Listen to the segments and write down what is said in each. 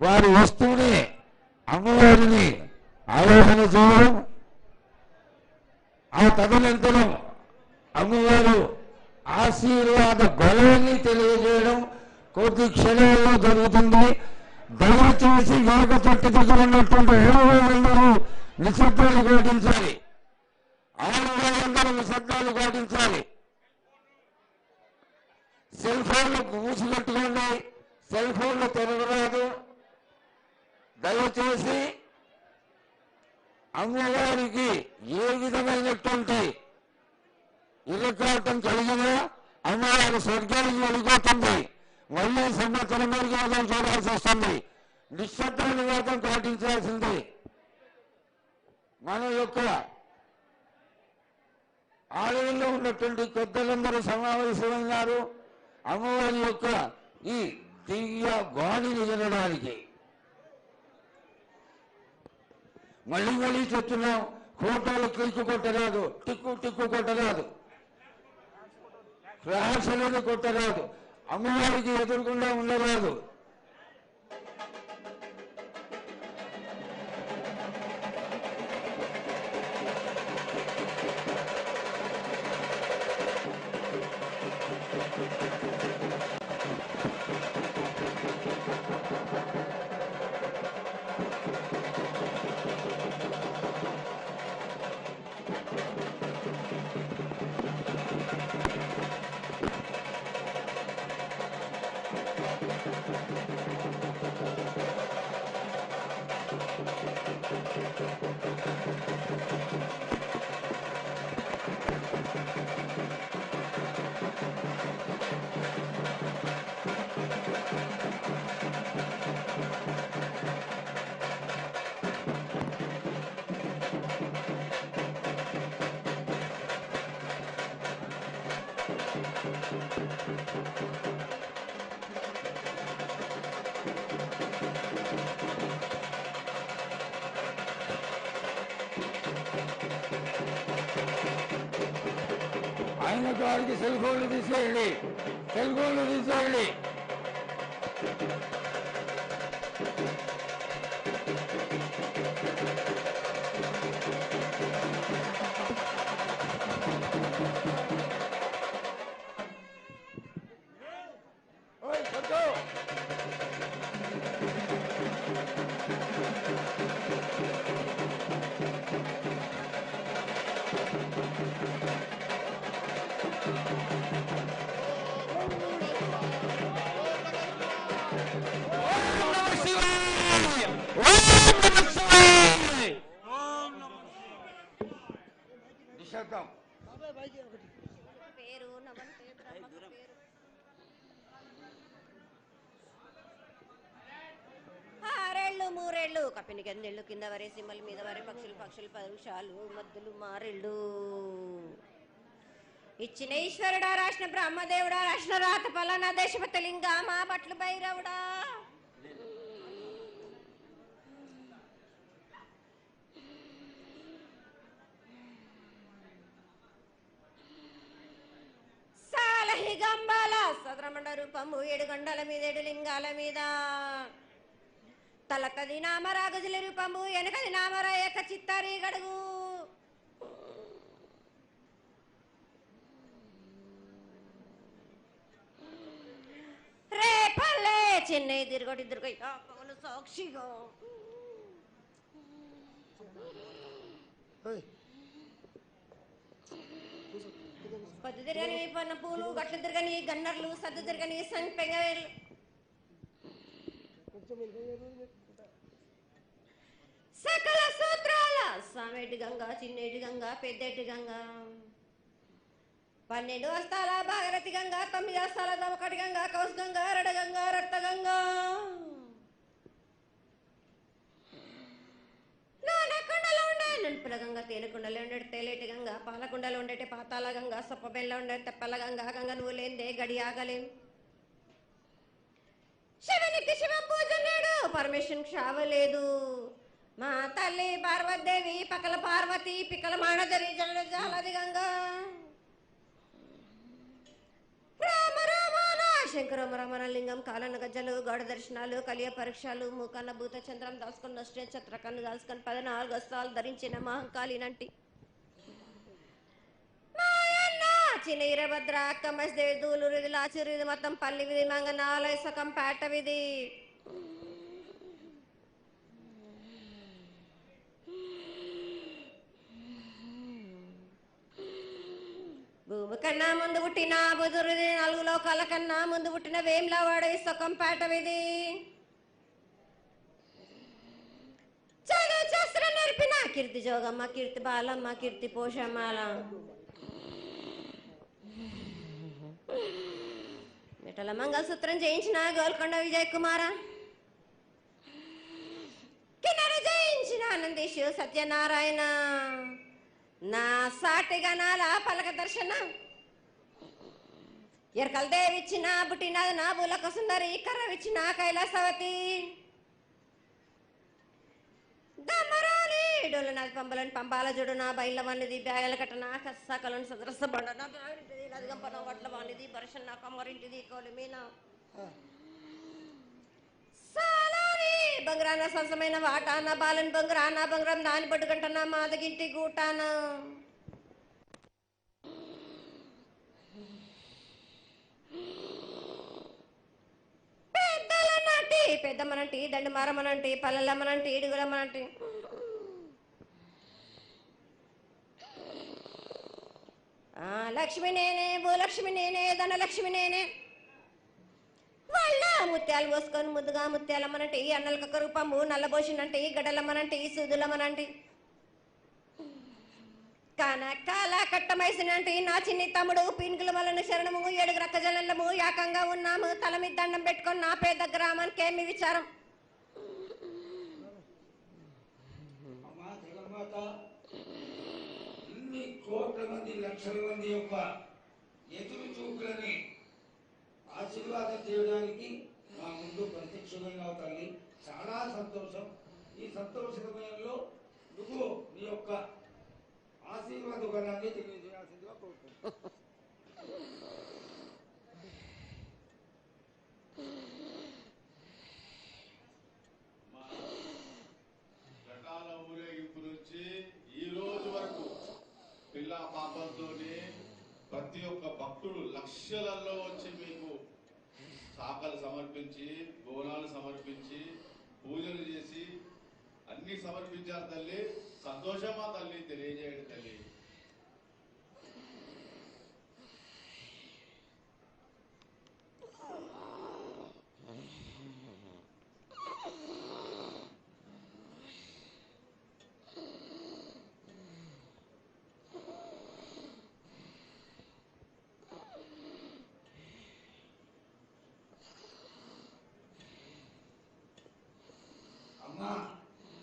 వారి వస్తువుని అమ్మవారిని ఆరాధన చేయడం, ఆ తదనంతరం అమ్మవారు ఆశీర్వాద గొడవని తెలియజేయడం కొద్ది క్షణాల్లో జరుగుతుంది. దయచేసి యోగ చెట్టు దగ్గర ఉన్నటువంటి 7,000 నిశ్శబ్దాలు పాటించాలి. 6,000 నిశ్శబ్దాలు పాటించాలి. సెల్ ఫోన్లు మూసిపెట్టుకోండి, సెల్ ఫోన్లు తిరగరాదు. దయచేసి అమ్మవారికి ఏ విధమైనటువంటి ఇరకాటం కలిగినా అమ్మవారి స్వర్గానికి వెళ్ళిపోతుంది. మళ్ళీ సంవత్సరం వరకు మనం చూడాల్సి వస్తుంది. నిశ్శబ్దాన్ని మాత్రం పాటించాల్సింది. మన యొక్క ఆలయంలో ఉన్నటువంటి పెద్దలందరూ సమావేశమైనారు అమ్మవారి యొక్క ఈ దివ్య బాణిని వినడానికి. మళ్ళీ మళ్ళీ చెప్తున్నాం, ఫోటోలు క్లిక్ కొట్టరాదు, టిక్కు కొట్టరాదు, ఫ్లాష్ అనేది కొట్టరాదు, అమ్మవారికి ఎదురుకుండా ఉండరాదు. ఆయన గారికి సెల్ ఫోన్లు తీసేయండి, సెల్ ఫోన్లు తీసేయండి. మూరేళ్ళు కప్పిని గందెళ్ళు కింద వరే సింహల మీద వరే పక్షులు పరుషాలు మద్దులు మారెళ్ళు ఇచ్చిన ఈశ్వరుడా రాసిన బ్రహ్మదేవుడా రాసిన రాత పలానా దేశపతి లింగా మా బట్లు భైరవుడా సాలహి గంబాల సద్రమండ రూపము 7 గండల మీద 7 లింగాల మీద తలకది నామరా గజలి రూపము వెనకది నామరా ఏక చిత్తారి గడుగు రేపల్లే చెన్నై తిరగొట్టిద్దరు పగలు సాక్షిగా పొద్దు తిరగని పన్న పూలు గట్లు తిరగని గన్నర్లు సద్దు తిరగని సంపెంగవేలు సకల సూత్రాల సామేటి గంగా చిన్నేటి గంగా పెద్దేటి గంగా 12 హస్తాల భాగరథి గంగా 9 హస్తాల దవకటి గంగా కౌస్ గంగా రడ గంగా రక్త గంగా నానకుండలో ఉండే నలుపుల గంగా తేనెకుండలో ఉండే తేలేటి గంగా పాలకుండలో ఉండేటి పాతాల గంగా సొప్పబెల్లో ఉండే తెప్పల గంగా గంగ నువ్వు లేందే గడి ఆగలేం శివునికి శివ పూజ నేడు పరమేశ్వరునికి క్షావలేదు మా తల్లి పార్వతీదేవి పక్కల పార్వతి పిక్కల మానదరి జల జాలది గంగా రామ రామ నాశ శంకరమ రమణలింగం కాలన గజ్జలు గౌడ దర్శనాలు కలియ పరీక్షలు మూకన్న భూత చంద్రం దాసుకొని నష్ట ఛత్రకన్ను దాసుకొని 14 వస్త్రాలు ధరించిన మహంకాళినంటి చిన్న ఈరభద్ర అక్క మసిదేవి దూలూరు ఇది లాచూరు ఇది మొత్తం పల్లి విధి మంగనాలయ సకం పేట విధి భూమి కన్నా ముందు పుట్టిన బుధురుది 4 లోకాల కన్నా ముందు పుట్టిన వేములవాడ సకం పేట విధి చదువు శాస్త్రం నేర్పిన కీర్తి జోగమ్మ కీర్తి బాలమ్మ కీర్తి పోషమ్మాల మిఠల మంగళసూత్రం చేయించిన గోల్కొండ విజయ్ కుమార కిన్నెర జయించిన ఆనందీషు సత్యనారాయణ నా సాటిగా నాలా పలక దర్శన ఎరకల దేవిచ్చిన బుట్టినది నా బులక సుందరి కర్రవిచ్చిన కైలాసవతి దమరాలి డోలనాథ్ పంబలని పంబాల జోడు నా బయల వానిది బ్యాగల కట్ట నా కస్సాకలను సదరస బండ నా బ్యాగింటిది లదిగంపన వడ్ల వానిది బరషన్ నా కమ్మరింటిది కోలిమీన సాలాని బంగ్రాన సరసమైన వాటాన బాలన్ బంగ్రాన బంగ్రం దాని బొడ్డుగంటన మాదగింటి గూటాన పెద్దలనంటి పెద్దమ్మనంటి దండుమారమ్మనంటి పల్లెలమ్మనంటి ఇడుగులమ్మనంటి లక్ష్మి నేనే భూలక్ష్మి నేనే ధనలక్ష్మి నేనే వాళ్ళ ముత్యాలు పోసుకొని ముద్దుగా ముత్యాలమ్మనంటి అన్నలకొక రూపము నల్లబోసినంటి గడలమ్మనంటి సూదులమ్మనంటి కనకాల కట్టమైసినంటి నా చిన్ని తమ్ముడు పీనుగుల వలన శరణము 7 రక్క జలము ఏకంగా ఉన్నాము తల మీద దండం పెట్టుకొని నా పేద గ్రామానికి ఏమి విచారం ఇన్ని కోట్ల మంది లక్షల మంది యొక్క ఎదురు చూపులని ఆశీర్వాదం చేయడానికి మా ముందు ప్రత్యక్షమైన తల్లి చాలా సంతోషం. ఈ సంతోష సమయంలో నువ్వు నీ యొక్క ఆశీర్వాద బలాన్ని తెలియజేయాల్సిందిగా కోరుకుంటున్నాను. ఘటాల ఊరేగింపు నుంచి ఈ రోజు వరకు పిల్ల పాపంతోనే ప్రతి ఒక్క భక్తుడు లక్షలలో వచ్చి మీకు శాఖలు సమర్పించి బోనాలు సమర్పించి పూజలు చేసి అన్ని సమర్పించారు తల్లి. సంతోషమా తల్లి తెలియజేయండి తల్లి. అమ్మా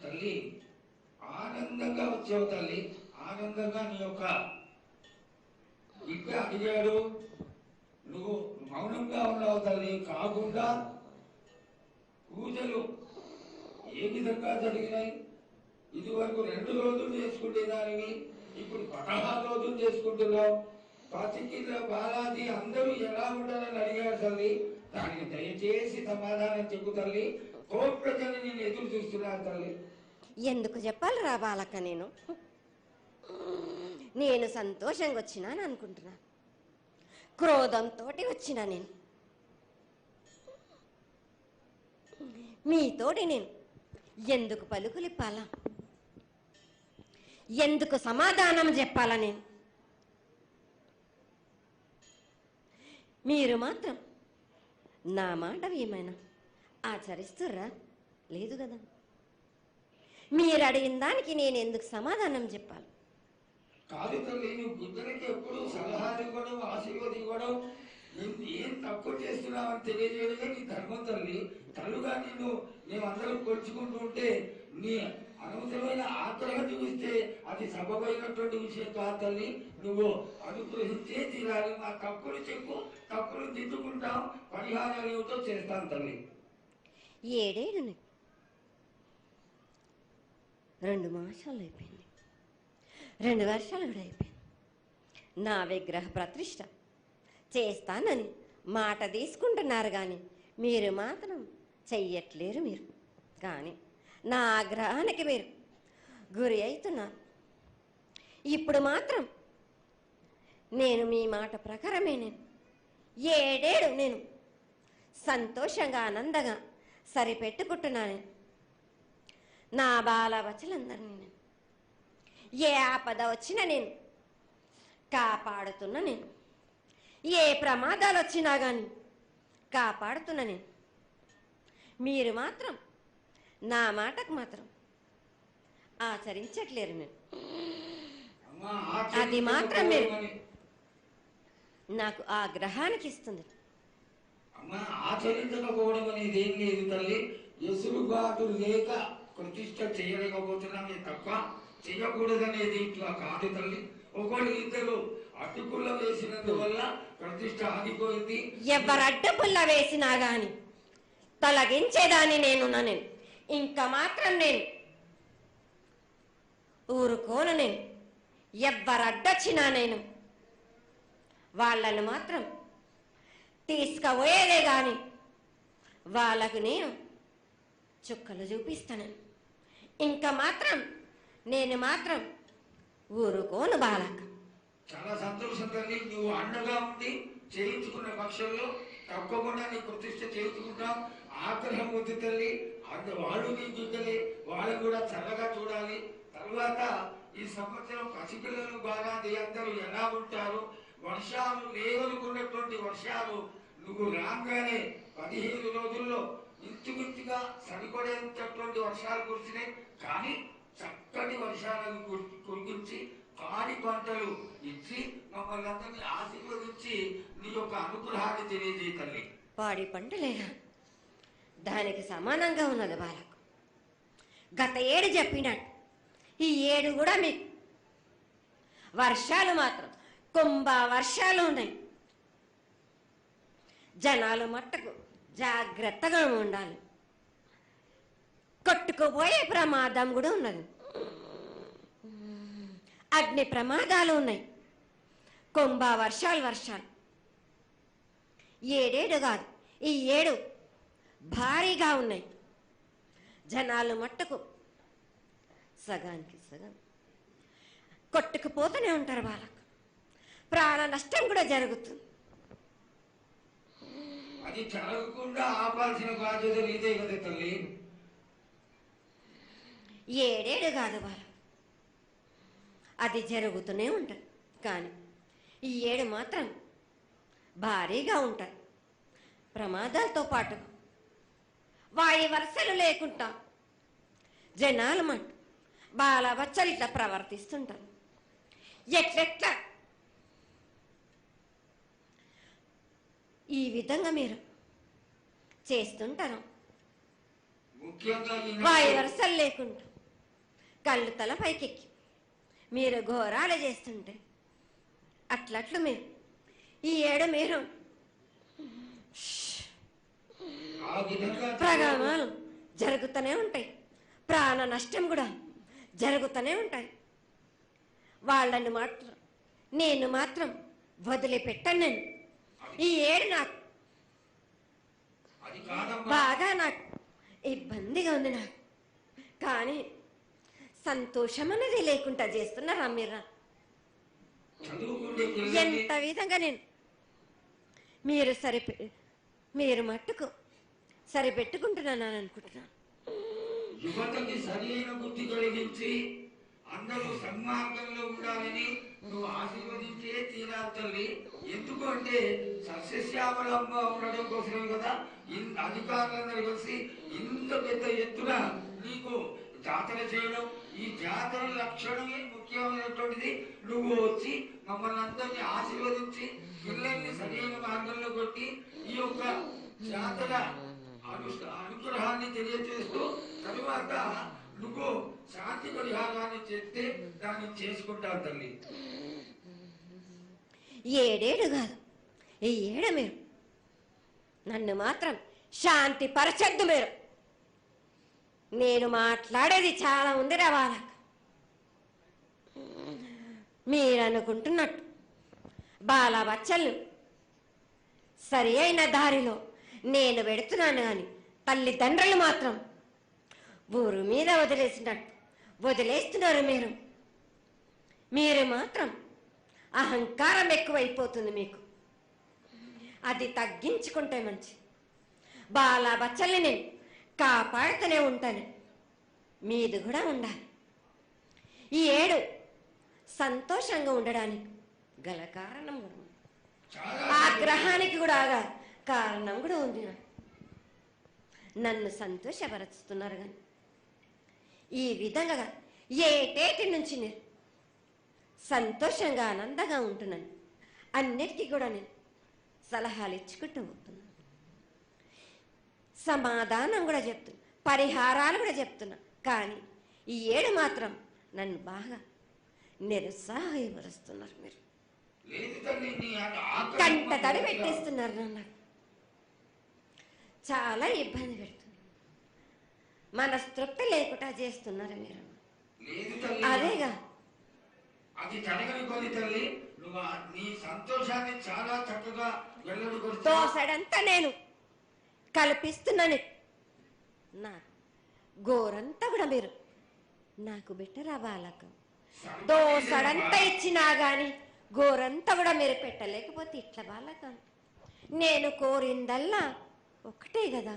తల్లి ఆనందంగా వచ్చావు తల్లి. ఆనందంగా నీ యొక్క బిడ్డ అడిగాడు, నువ్వు మౌనంగా ఉన్నావు తల్లి. కాకుండా పూజలు ఏ విధంగా జరిగినాయి? ఇదివరకు 2 రోజులు చేసుకునే దానివి ఇప్పుడు 16 రోజులు చేసుకుంటున్నావు. పసికిల బాలాజీ అందరూ ఎలా ఉండాలని అడిగారు తల్లి. దానికి దయచేసి సమాధానం చెప్పు తల్లి. కోట్ల జనం నేను ఎదురు చూస్తున్నాను తల్లి. ఎందుకు చెప్పాలి రా బాలక్క, నేను సంతోషంగా వచ్చినాను అనుకుంటున్నా, క్రోధంతో వచ్చినా నేను మీతోటి నేను ఎందుకు పలుకులిప్పాలా, ఎందుకు సమాధానం చెప్పాలా? నేను మీరు మాత్రం నా మాట ఏమైనా ఆచరిస్తుర్రా? లేదు కదా. మీరు అడిగిన దానికి నేను ఎందుకు సమాధానం చెప్పాలి? కాదు తల్లి, నువ్వు బిడ్డలకి ఎప్పుడు సలహాలు ఇవ్వడం, ఆశీర్వాదం ఇవ్వడం, ఏం తక్కువ చేస్తున్నావని తెలియజేయడమే నీ ధర్మం తల్లి. తల్లుగా మేమందరం కొలుచుకుంటూ ఉంటే నీ అనవసరమైన ఆగ్రహం చూపిస్తే అది సబబైనటువంటి విషయం కాదు తల్లి. నువ్వు అనుగ్రహించే తీరాలి. మా తప్పులు చెప్పు, తప్పులు దిద్దుకుంటాం, పరిహారాలు ఏమిటో చేస్తాను తల్లి. 7 ఏళ్ళు 2 మాసాలు అయిపోయింది, 2 వర్షాలు కూడా అయిపోయింది. నా విగ్రహ ప్రతిష్ట చేస్తానని మాట తీసుకుంటున్నారు కానీ మీరు మాత్రం చెయ్యట్లేరు. మీరు కానీ నా ఆగ్రహానికి మీరు గురి అవుతున్నారు. ఇప్పుడు మాత్రం నేను మీ మాట ప్రకారమే నేను 7 ఏళ్ళు నేను సంతోషంగా ఆనందంగా సరిపెట్టుకుంటున్నాను. నా బాల బచ్చలందరినీ నేను ఏ ఆపద వచ్చినా నేను కాపాడుతున్నా. నేను ఏ ప్రమాదాలు వచ్చినా కానీ కాపాడుతున్నా. నేను మీరు మాత్రం నా మాటకు మాత్రం ఆచరించట్లేరు. నేను అమ్మా, అది మాత్రం మీరు ఆచరించకపోవడం నాకు ఆగ్రహానికి ఇస్తుంది. అమ్మా, ఆచరించకపోవడం అనేది ఏం లేదు తల్లి. ఎసురుబాటు లేక ప్రతిష్ట చేయలేకపోతున్నామే తప్ప చేయకూడదనేది ఇట్లా కాదు తల్లి. ఒకళ్ళు ఇద్దరు అడ్డుపుల్ల వేసినందువల్ల ప్రతిష్ట ఆగిపోయింది. ఎవరు అడ్డపుల్ల వేసినా గాని తొలగించేదాన్ని నేను ఇంకా మాత్రం నేను ఊరుకోను. నేను ఎవరు అడ్డొచ్చినా నేను వాళ్ళను మాత్రం తీసుకుపోయేదే గాని వాళ్ళకు నేను చుక్కలు చూపిస్తాను. ఇంకా మాత్రం నేను మాత్రం ఊరుకోను బాలక. చాలా సంతోషం తల్లి. నువ్వు అండగా ఉండి చేయించుకున్న పక్షంలో తప్పకుండా నీ ప్రతిష్ట చేయించుకుంటాం. ఆగ్రహం వద్దు తల్లి. వాళ్ళు నీ బిడ్డలే, వాళ్ళు కూడా చల్లగా చూడాలి. తర్వాత ఈ సంవత్సరం పసిపిల్లలు బాగా అందరూ ఎలా ఉంటారు. వర్షాలు లేవనుకున్నటువంటి వర్షాలు నువ్వు రాగానే 15 రోజుల్లో ఇంచుమించుగా సరిపడేటటువంటి వర్షాలు కురిసినాయి. కానీ చక్కటి వర్షాలను కురిపించి పాడి పంటలు ఇచ్చి మమ్మల్ని అందరినీ ఆశీర్వదించి నీ యొక్క అనుగ్రహాన్ని తెలియజేయ తల్లి. పాడి పంటలేగా దానికి సమానంగా ఉన్నది బాలకు. గత ఏడు చెప్పినట్టు ఈ ఏడు కూడా మీకు వర్షాలు మాత్రం కుంభ వర్షాలు ఉన్నాయి. జనాలు మట్టుకు జాగ్రత్తగా ఉండాలి. కొట్టుకుపోయే ప్రమాదం కూడా ఉన్నది. అగ్ని ప్రమాదాలు ఉన్నాయి. కుంభ వర్షాలు 7 కాదు, ఈ 7 భారీగా ఉన్నాయి. జనాలు మట్టుకు సగానికి సగం కొట్టుకుపోతూనే ఉంటారు. వాళ్ళకు ప్రాణ నష్టం కూడా జరుగుతుంది. అది జరగకుండా ఆపాల్సిన బాధ్యత నీదే కదా తల్లి. 7 కాదు వాళ్ళు, అది జరుగుతూనే ఉంటుంది. కానీ ఈ 7 మాత్రం భారీగా ఉంటాయి. ప్రమాదాలతో పాటు వాయు వరుసలు లేకుండా జనాలు మట్టు బాలబచ్చలు ఇట్లా ప్రవర్తిస్తుంటారు. ఎట్లెట్లా ఈ విధంగా మీరు చేస్తుంటారు. ముఖ్యంగా వాయు వరుసలు లేకుండా కళ్ళు తల పైకెక్కి మీరు ఘోరాలు చేస్తుంటే అట్లట్లు మీరు ఈ 7 మీరు ఆ విధంగా ప్రమాదాలు జరుగుతూనే ఉంటాయి. ప్రాణ నష్టం కూడా జరుగుతూనే ఉంటాయి. వాళ్ళని మాత్రం నేను మాత్రం వదిలిపెట్టను. నేను ఈ 7 నాకు అది కాదమ్మా. బాగా నాకు ఇబ్బందిగా ఉంది. నాకు కానీ సంతోషం అనేది లేకుండా చేస్తున్నారా మీరు? చదువుకుంటే పిల్లల్ని ఎంత విధంగా నేను మీరు మట్టుకు సరిపెట్టుకుంటున్నాను అనుకుంటున్నాను. యువతకి సరైన బుద్ధి కలిగించి అందరూ సన్మార్గంలో ఉండాలని నువ్వు ఆశీర్వదించే తీరాలి తల్లి. ఎందుకు అంటే సస్యశ్యామలంగా ఉండడం కోసమే కదా అధికారులందరూ కలిసి ఇంత పెద్ద ఎత్తున నీకు జాతర చేయడం. ఈ జాతర లక్షణమే ముఖ్యమైనటువంటిది. నువ్వు వచ్చి మమ్మల్ని అందరినీ ఆశీర్వదించి పిల్లల్ని సరైన మార్గంలో కొట్టి ఈ యొక్క జాతర అనుగ్రహాన్ని తెలియజేస్తూ తరువాత నువ్వు శాంతి పరిహారాన్ని చేస్తే దాన్ని చేసుకుంటావు తల్లి. 7 కాదు, ఈ 7 మీరు నన్ను మాత్రం శాంతి పరచద్దు. మీరు నేను మాట్లాడేది చాలా ఉంది వాళ్ళకు. మీరు అనుకుంటున్నట్టు బాలబచ్చలు సరి అయిన దారిలో నేను వెడుతున్నాను కానీ తల్లిదండ్రులు మాత్రం ఊరు మీద వదిలేసినట్టు వదిలేస్తున్నారు. మీరు మాత్రం అహంకారం ఎక్కువైపోతుంది మీకు. అది తగ్గించుకుంటే మంచి. బాలా బచ్చల్ని నేను కాపాడుతూనే ఉంటాను. మీది కూడా ఉండాలి. ఈ ఏడు సంతోషంగా ఉండడానికి గల కారణం కూడా ఉంది. ఆ గ్రహానికి కూడా కారణం కూడా ఉంది. నన్ను సంతోషపరుస్తున్నారు కానీ ఈ విధంగా ఏటేటి నుంచి నేను సంతోషంగా ఆనందంగా ఉంటున్నాను. అన్నిటికీ కూడా నేను సలహాలు ఇచ్చుకుంటూ పోతున్నాను. సమాధానం కూడా చెప్తున్నా, పరిహారాలు కూడా చెప్తున్నా. కానీ ఈ ఏడు మాత్రం నన్ను బాగా నిరుత్సాహపరుస్తున్నారు. మీరు కంట తడి పెట్టేస్తున్నారు. నన్ను చాలా ఇబ్బంది పెడుతున్నారు. మనస్తృప్తి లేకుండా చేస్తున్నారు మీరు. అదేగా అది జరగనుకోని తల్లి. నువ్వు నీ సంతోషాన్ని చాలా చక్కగా దోసడంతా నేను కల్పిస్తున్నాను. నా గోరంతా కూడా మీరు నాకు బెట్టరా బాలక. దోసడంతా ఇచ్చినా గాని గోరంతా కూడా మీరు పెట్టలేకపోతే ఇట్లా బాలక. నేను కోరిందల్లా ఒకటే కదా,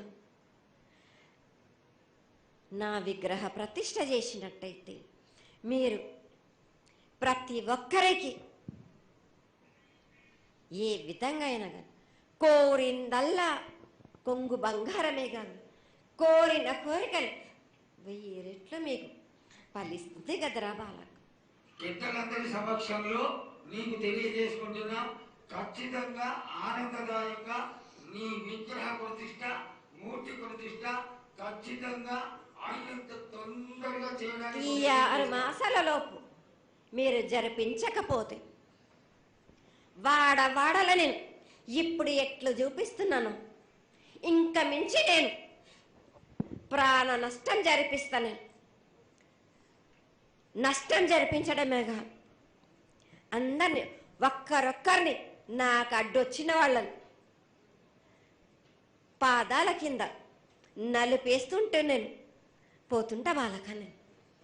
నా విగ్రహ ప్రతిష్ఠ చేసినట్టయితే మీరు ప్రతి ఒక్కరికి ఏ విధంగా అయినా కానీ కోరిందల్లా కొంగు బంగారమే కాదు, కోరిన కోరికలు 1000 రెట్లు మీకు ఫలిస్తుంది కదరా బాలక. పెద్దలందరి సమక్షంలో నీకు తెలియజేసుకుంటున్నా, ఖచ్చితంగా ఆనందదాయంగా నీ విగ్రహ ప్రతిష్ట, మూర్తి ప్రతిష్ట ఖచ్చితంగా అయినంత తొందరగా చేయడానికి. ఈ 6 మాసాల లోపు మీరు జరిపించకపోతే వాడవాడల నేను ఇప్పుడు ఎట్లు చూపిస్తున్నాను, ఇంకా మించి నేను ప్రాణ నష్టం జరిపిస్తాను. నష్టం జరిపించడమే కాదు, అందరినీ ఒక్కరొక్కరిని నాకు అడ్డొచ్చిన వాళ్ళని పాదాల కింద నలిపేస్తుంటే నేను పోతుంటా వాళ్ళకని.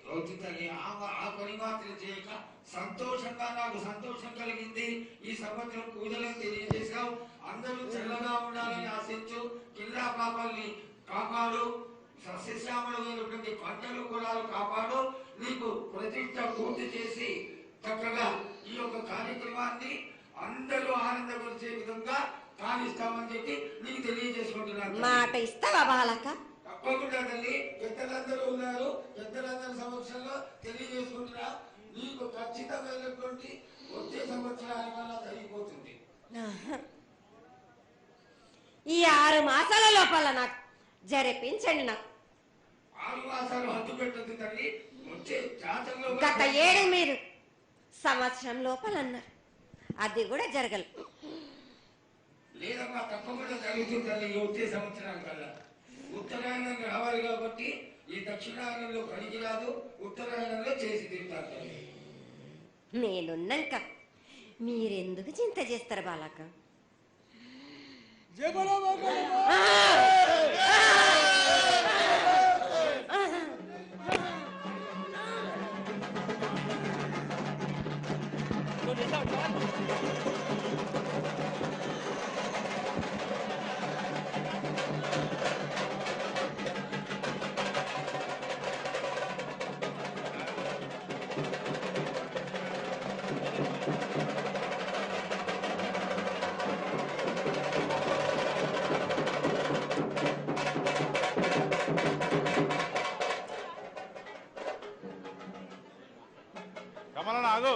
ఆ పని మాత్రం చేయక సంతోషంగా నాకు సంతోషం కలిగింది. ఈ సంవత్సరం పూజలను తెలియజేశావు. అందరూ చల్లగా ఉండాలని ఆశించు. కిల్లా పాపాలని కాపాడు. సస్యశ్యామలమైనటువంటి పంటలు కులాలు కాపాడు. నీకు ప్రతిష్ట పూర్తి చేసి చక్కగా ఈ యొక్క కార్యక్రమాన్ని అందరూ ఆనందపరిచే విధంగా కానిస్తామని చెప్పి నీకు తెలియజేసుకుంటున్నాను. మాట ఇస్తావా బాలక? తప్పకుండా తల్లి. పెద్దలందరూ ఉన్నారు, పెద్దలందరి సమక్షంలో తెలియజేసుకుంటున్నా. నీకు ఖచ్చితమైనటువంటి వచ్చే సంవత్సరానికల్లా జరిగిపోతుంది. ఈ 6 మాసాల లోపల నాకు జరిపించండి. నాకు 6 మాసాలు హద్దు పెట్టదు తల్లి. వచ్చే జాతరలో గత ఏడు మీరు సంవత్సరం లోపల అన్నారు, అది కూడా జరగలేదు. లేదమ్మా, తప్పకుండా జరుగుతుంది తల్లి. వచ్చే సంవత్సరానికల్లా ఉత్తరాయణం రావాలి కాబట్టి ఈ దక్షిణాయనంలో పనికి రాదు, ఉత్తరాయణంలో చేసి తింటారు. నేనున్నాక మీరెందుకు చింత చేస్తారు బాలక? కమలన్న ఆగు.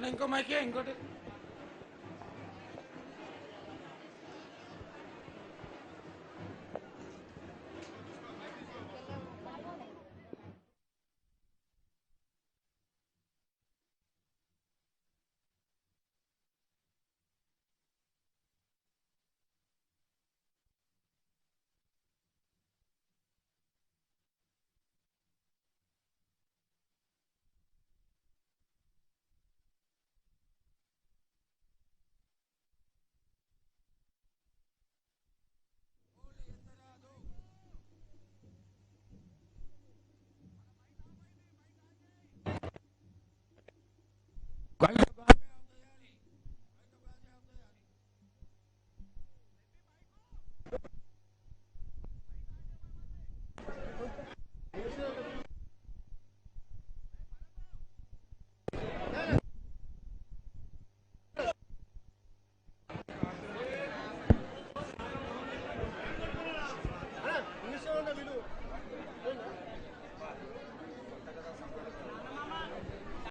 ఇంకో మైకే ఇంకోటి